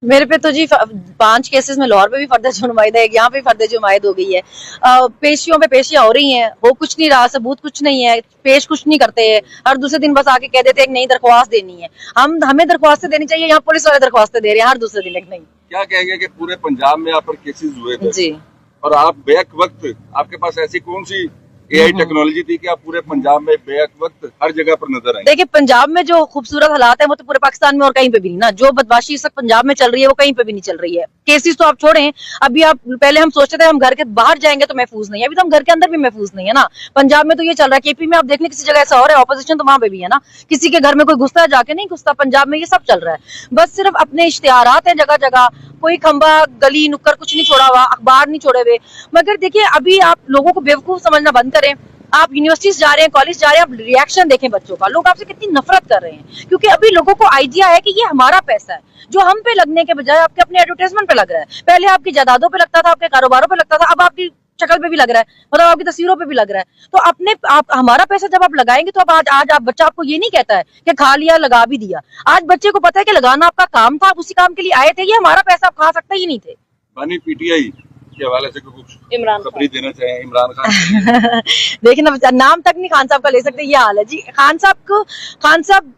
मेरे पे तो जी 5 केसेस में लाहौर पे भी फर्द जुर्मायद है, यहाँ पे फर्द जुर्मायद हो गई है। पेशियों पे पेशियां हो रही हैं, हो कुछ नहीं रहा, सबूत कुछ नहीं है, पेश कुछ नहीं करते हैं। हर दूसरे दिन बस आके कह देते हैं एक नई दरख्वास्त देनी है। हमें दरख्वास्तें देनी चाहिए, यहाँ पुलिस वाले दरख्वास्तें दे रहे हैं हर दूसरे दिन एक नई। क्या कहेंगे कि पूरे पंजाब में आप पर केसेस हुए थे जी, और आप बेक वक्त आपके पास ऐसी कौन सी एआई टेक्नोलॉजी थी कि आप पूरे पंजाब में बेक वक्त हर जगह पर नजर आए? देखिए पंजाब में जो खूबसूरत हालात है वो तो पूरे पाकिस्तान में और कहीं पे भी नहीं ना। जो बदमाशी इस वक्त पंजाब में चल रही है वो कहीं पे भी नहीं चल रही है। केसेस तो आप छोड़ें, अभी आप पहले हम सोचते थे हम घर के बाहर जाएंगे तो महफूज नहीं है, अभी तो हम घर के अंदर भी महफूज नहीं है ना। पंजाब में तो ये चल रहा है, केपी में आप देख लें किसी जगह ऐसा हो रहा है, ऑपोजिशन तो वहां पे भी है ना, किसी के घर में कोई घुसता है जाके नहीं घुसता। पंजाब में ये सब चल रहा है, बस सिर्फ अपने इश्तिहारात है जगह जगह, कोई खंबा गली नुक्कड़ कुछ नहीं छोड़ा हुआ, अखबार नहीं छोड़े हुए। मगर देखिए अभी आप लोगों को बेवकूफ समझना बंद करें। आप यूनिवर्सिटीज जा रहे हैं, कॉलेज जा रहे हैं, आप रिएक्शन देखें बच्चों का, लोग आपसे कितनी नफरत कर रहे हैं, क्योंकि अभी लोगों को आइडिया है कि ये हमारा पैसा है जो हम पे लगने के बजाय आपके अपने एडवर्टाइजमेंट पे लग रहा है। पहले आपकी जायदादों पे लगता था, आपके कारोबारों पे लगता था, अब आपकी शक्ल पे भी लग रहा है, मतलब आपकी तस्वीरों पे भी लग रहा है। तो अपने आप हमारा पैसा जब आप लगाएंगे तो अब आज आप बच्चा आपको ये नहीं कहता है कि खा लिया लगा भी दिया। आज बच्चे को पता है कि लगाना आपका काम था, आप उसी काम के लिए आए थे, ये हमारा पैसा आप खा सकते ही नहीं थे। बानी पीटीआई के हवाले से कुछ इमरान खबरी देना चाहें इमरान खान? देखिए ना, नाम तक नहीं खान साहब का ले सकते, ये हाल है जी। खान साहब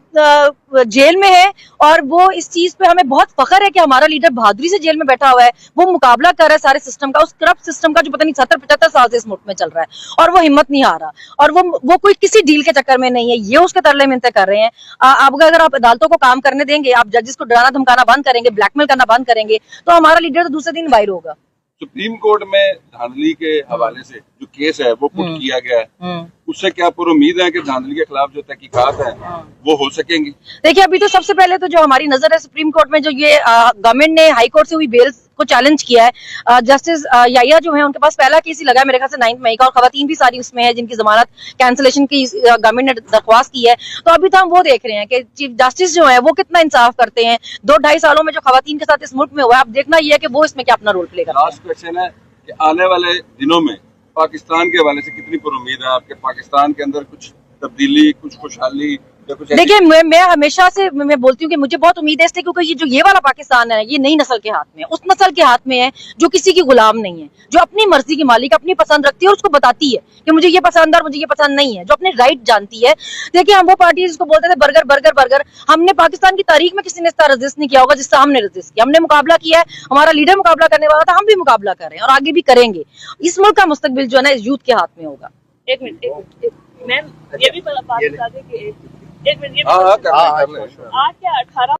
जेल में है और वो इस चीज पे हमें बहुत फख्र है कि हमारा लीडर बहादुरी से जेल में बैठा हुआ है। वो मुकाबला कर रहा है सारे सिस्टम का, उस करप्ट सिस्टम का जो पता नहीं 70-75 साल से इस मुल्क में चल रहा है, और वो हिम्मत नहीं हारा, और वो कोई किसी डील के चक्कर में नहीं है। ये उसके तरले मिन्नतें कर रहे हैं। अब अगर आप अदालतों को काम करने देंगे, आप जजेस को डराना धमकाना बंद करेंगे, ब्लैकमेल करना बंद करेंगे, तो हमारा लीडर तो दूसरे दिन वायरल होगा। सुप्रीम कोर्ट में धांधली के हवाले से जो केस है वो पुट किया गया है, उससे क्या पूरी उम्मीद है कि धांधली के खिलाफ जो तहकीकात है वो हो सकेंगी? देखिए अभी तो सबसे पहले तो जो हमारी नजर है सुप्रीम कोर्ट में, जो ये गवर्नमेंट ने हाई कोर्ट से हुई बेल को चैलेंज किया है। जस्टिस याया जो है उनके पास पहला केस ही लगा है मेरे ख्याल से 9 मई का, और खवातीन भी सारी उसमें है जिनकी जमानत कैंसिलेशन की गवर्नमेंट ने दरख्वास्त की है। तो अभी तो हम वो देख रहे हैं कि चीफ जस्टिस जो है वो कितना इंसाफ करते हैं। 2-2.5 सालों में जो खवातीन के साथ इस मुल्क में हुआ है, अब देखना ये है कि वो इसमें क्या अपना रोल प्ले करते हैं। लास्ट क्वेश्चन है कि आने वाले दिनों में पाकिस्तान के हवाले से कितनी पुरुमीद है आपके? पाकिस्तान के अंदर कुछ तब्दीली, कुछ खुशहाली? देखिए मैं हमेशा से मैं बोलती हूँ कि मुझे बहुत उम्मीद है इसलिए क्योंकि ये वाला पाकिस्तान है ये नई नस्ल के हाथ में है, उस नस्ल के हाथ में है जो किसी की गुलाम नहीं है, जो अपनी मर्जी की मालिक, अपनी पसंद रखती है और उसको बताती है कि मुझे ये पसंद है और मुझे ये पसंद नहीं है, जो अपने राइट जानती है। देखिए हम वो पार्टी जिसको बोलते थे बर्गर बर्गर बर्गर, हमने पाकिस्तान की तारीख में किसी ने इस तरह रजिस्ट नहीं किया होगा जिससे हमने रजिस्ट किया। हमने मुकाबला किया है, हमारा लीडर मुकाबला करने वाला था, हम भी मुकाबला कर रहे हैं और आगे भी करेंगे। इस मुल्क का मुस्तकबिल जो है ना इस यूथ के हाथ में होगा। एक मिनट मैम, ये भी बात बता दें कि एक मिनट, हाँ, कर ले। आज क्या 18